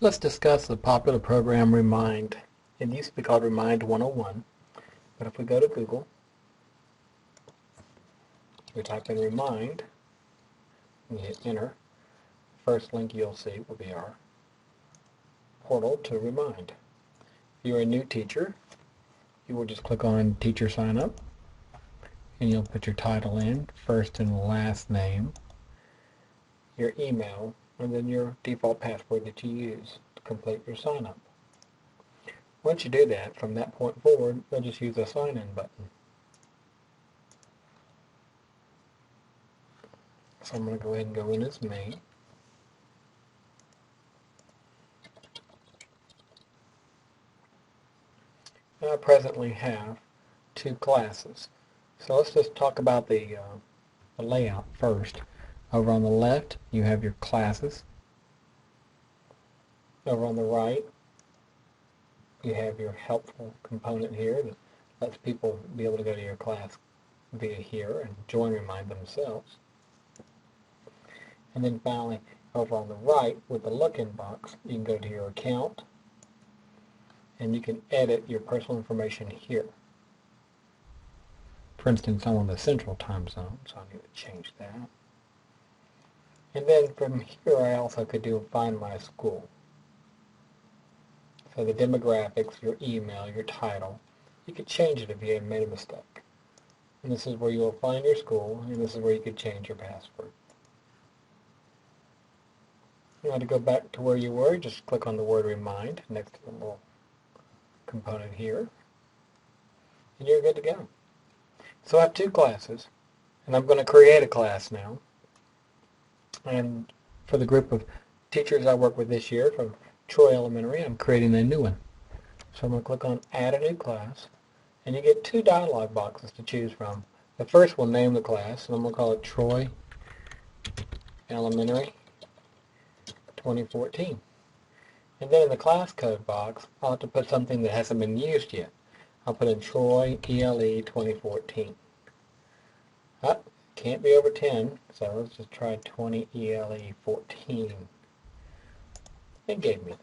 Let's discuss the popular program Remind. It used to be called Remind 101, but if we go to Google, we type in Remind, and you hit enter, the first link you'll see will be our portal to Remind. If you're a new teacher, you will just click on Teacher Sign Up, and you'll put your title in, first and last name, your email, and then your default password that you use to complete your sign up. Once you do that, from that point forward, you'll just use the sign in button. So I'm going to go ahead and go in as me. And I presently have 2 classes. So let's just talk about the layout first. Over on the left, you have your classes. Over on the right, you have your helpful component here that lets people be able to go to your class via here and join Remind themselves. And then finally, over on the right with the look-in box, you can go to your account and you can edit your personal information here. For instance, I'm on the Central Time Zone, so I need to change that. And then from here I also could do Find My School. So the demographics, your email, your title, you could change it if you had made a mistake. And this is where you will find your school, and this is where you could change your password. Now to go back to where you were, just click on the word Remind next to the little component here, and you're good to go. So I have 2 classes, and I'm going to create a class now. And for the group of teachers I work with this year from Troy Elementary, I'm creating a new one. So I'm going to click on Add a New Class, and you get 2 dialog boxes to choose from. The first will name the class, and I'm going to call it Troy Elementary 2014. And then in the class code box, I'll have to put something that hasn't been used yet. I'll put in Troy ELE 2014. Can't be over 10, so let's just try 20 ELE 14. It gave me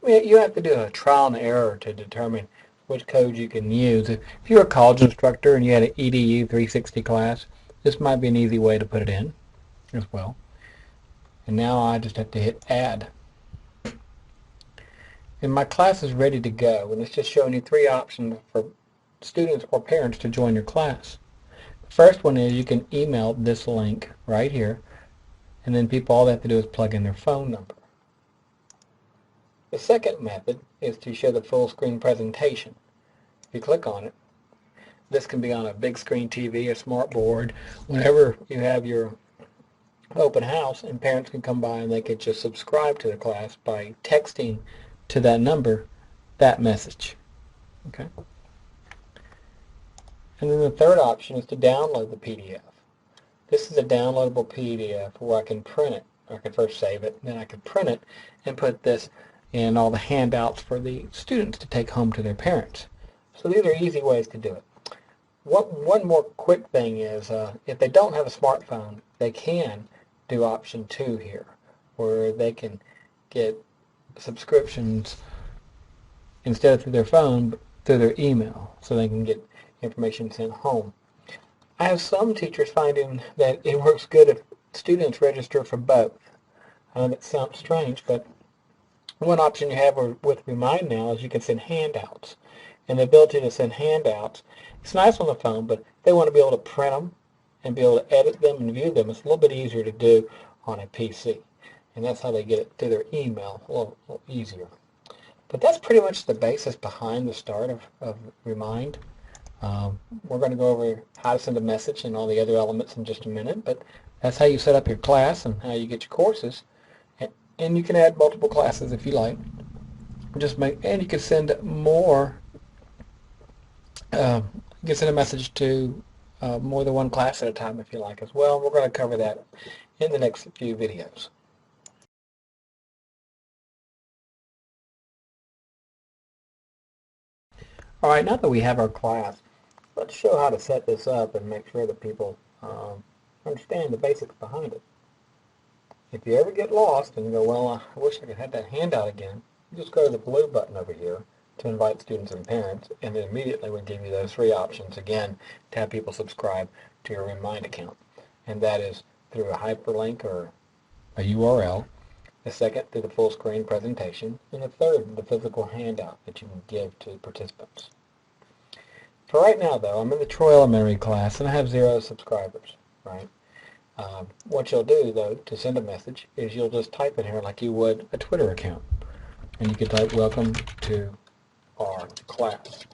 that. You have to do a trial and error to determine which code you can use. If you're a college instructor and you had an EDU 360 class, this might be an easy way to put it in as well. And now I just have to hit Add. And my class is ready to go, and it's just showing you 3 options for students or parents to join your class. The first one is you can email this link right here, and then people, all they have to do is plug in their phone number. The second method is to show the full screen presentation. If you click on it, this can be on a big screen TV, a smart board, whenever you have your open house, and parents can come by and they can just subscribe to the class by texting to that number that message. Okay. And then the third option is to download the PDF. This is a downloadable PDF where I can print it. I can first save it, then I can print it and put this in all the handouts for the students to take home to their parents. So these are easy ways to do it. One more quick thing is if they don't have a smartphone, they can do option 2 here, where they can get subscriptions instead of through their phone, but through their email, so they can get information sent home. I have some teachers finding that it works good if students register for both. I know that sounds strange, but one option you have with Remind now is you can send handouts. And the ability to send handouts, it's nice on the phone, but they want to be able to print them and be able to edit them and view them. It's a little bit easier to do on a PC. And that's how they get it through their email, a little easier. But that's pretty much the basis behind the start of Remind. We're going to go over how to send a message and all the other elements in just a minute, but that's how you set up your class and how you get your courses. And you can add multiple classes if you like. And you can send more. You can send a message to more than one class at a time if you like as well. We're going to cover that in the next few videos. All right, now that we have our class, let's show how to set this up and make sure that people understand the basics behind it. If you ever get lost and you go, well, I wish I could have that handout again, you just go to the blue button over here to invite students and parents, and it immediately will give you those three options again to have people subscribe to your Remind account. And that is through a hyperlink or a URL, the second through the full screen presentation, and the third the physical handout that you can give to participants. For right now though, I'm in the Troy Elementary class and I have 0 subscribers, right? What you'll do though to send a message is you'll just type in here like you would a Twitter account. And you can type welcome to our class.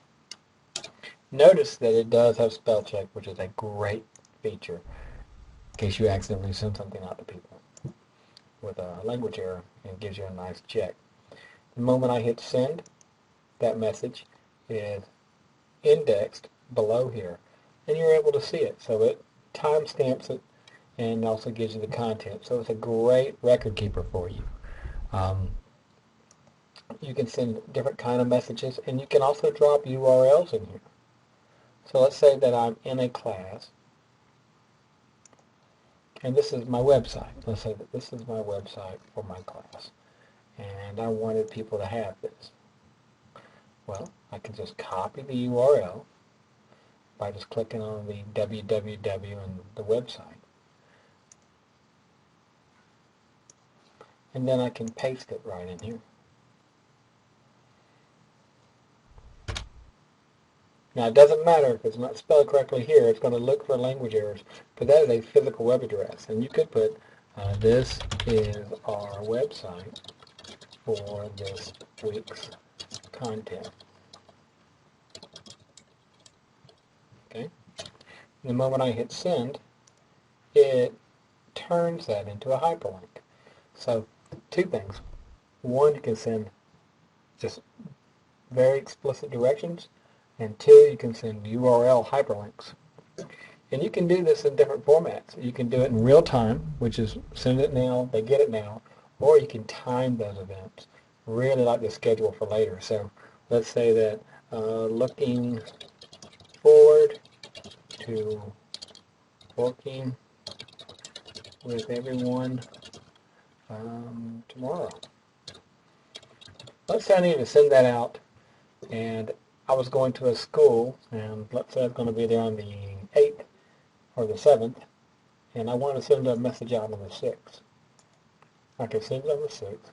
Notice that it does have spell check, which is a great feature in case you accidentally send something out to people with a language error, and it gives you a nice check. The moment I hit send, that message is indexed below here, and you're able to see it. So it timestamps it and also gives you the content. So it's a great record keeper for you. You can send different kind of messages, and you can also drop URLs in here. So let's say that I'm in a class, and this is my website. Let's say that this is my website for my class, and I wanted people to have this. Well, I can just copy the URL by just clicking on the www and the website. And then I can paste it right in here. Now it doesn't matter if it's not spelled correctly here, it's going to look for language errors, but that is a physical web address. And you could put, this is our website for this week's content. Okay. And the moment I hit send, it turns that into a hyperlink. So two things. One, you can send just very explicit directions, and two, you can send URL hyperlinks. And you can do this in different formats. You can do it in real time, which is send it now, they get it now, or you can time those events. Really like the schedule for later. So let's say that looking forward to working with everyone tomorrow. Let's say I need to send that out, and I was going to a school, and let's say I was going to be there on the 8th or the 7th, and I want to send a message out on the 6th. I can send it on the 6th,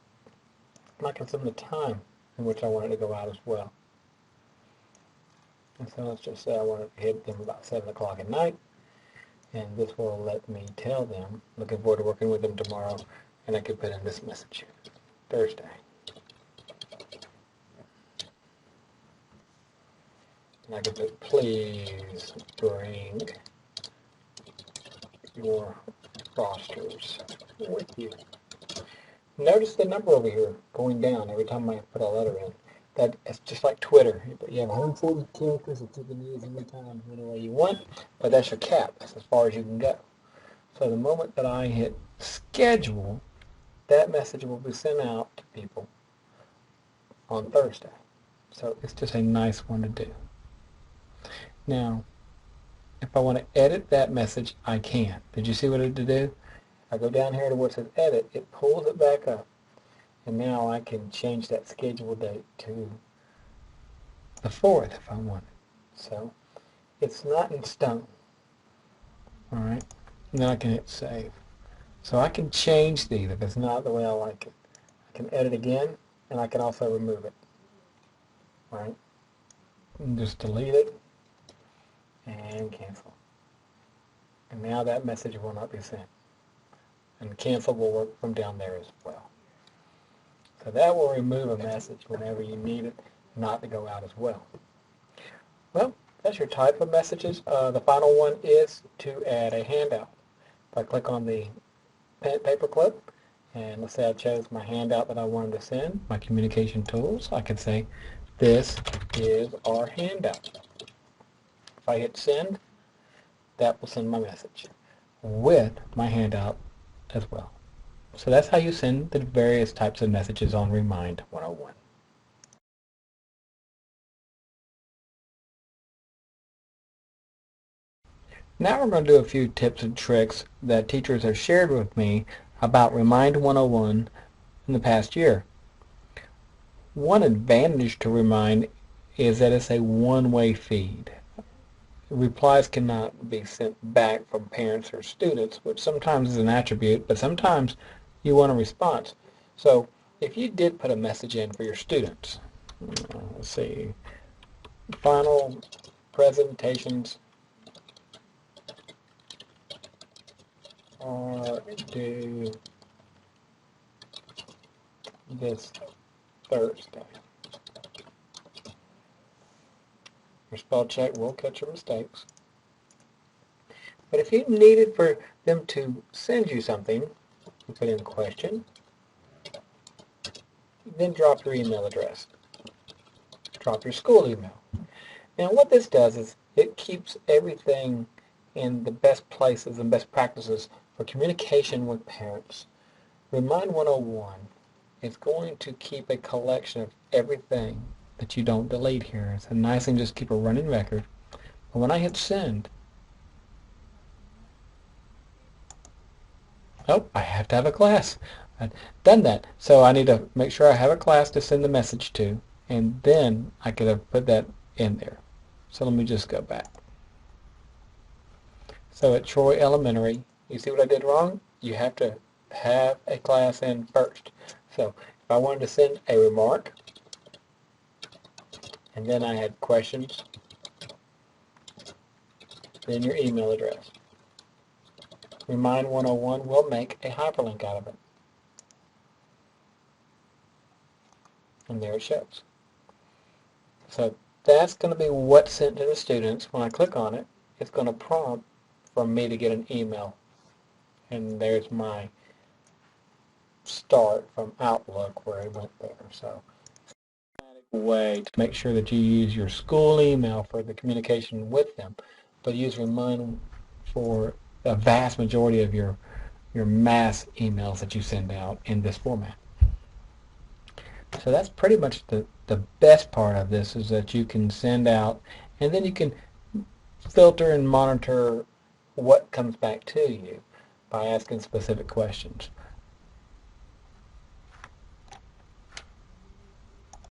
and I can send the time in which I want it to go out as well. And so let's just say I want to hit them about 7 o'clock at night, and this will let me tell them, looking forward to working with them tomorrow, and I can put in this message, Thursday. And I can put, please bring your rosters with you. Notice the number over here going down every time I put a letter in. It's just like Twitter. You have 140 characters that you can use anytime, any way you want, but that's your cap. That's as far as you can go. So the moment that I hit schedule, that message will be sent out to people on Thursday. So it's just a nice one to do. Now, if I want to edit that message, I can. Did you see what it did do? I go down here to where it says edit, it pulls it back up. And now I can change that schedule date to the 4th if I want it. So it's not in stone. Alright, and then I can hit save. So I can change these if it's not the way I like it. I can edit again, and I can also remove it. Alright, and just delete it and cancel. And now that message will not be sent. And cancel will work from down there as well. So that will remove a message whenever you need it not to go out as well. Well, that's your type of messages. The final one is to add a handout. If I click on the paper clip, and let's say I chose my handout that I wanted to send, my communication tools, I can say, this is our handout. If I hit send, that will send my message with my handout as well. So that's how you send the various types of messages on Remind 101. Now we're going to do a few tips and tricks that teachers have shared with me about Remind 101 in the past year. One advantage to Remind is that it's a one-way feed. Replies cannot be sent back from parents or students, which sometimes is an attribute, but sometimes you want a response. So if you did put a message in for your students, let's see, final presentations are due this Thursday. Your spell check will catch your mistakes. But if you needed for them to send you something, you put in question, then drop your email address. Drop your school email. Now what this does is it keeps everything in the best places and best practices for communication with parents. Remind 101 is going to keep a collection of everything that you don't delete here. It's a nice thing to just keep a running record. But when I hit send, oh, I have to have a class. I've done that. So I need to make sure I have a class to send the message to, and then I could have put that in there. So let me just go back. So at Troy Elementary, you see what I did wrong? You have to have a class in first. So if I wanted to send a remark, and then I had questions, then your email address. Remind 101 will make a hyperlink out of it. And there it shows. So that's going to be what's sent to the students. When I click on it, it's going to prompt for me to get an email. And there's my start from Outlook where it went there. So way to make sure that you use your school email for the communication with them, but use Remind for a vast majority of your mass emails that you send out in this format. So that's pretty much the best part of this, is that you can send out and then you can filter and monitor what comes back to you by asking specific questions.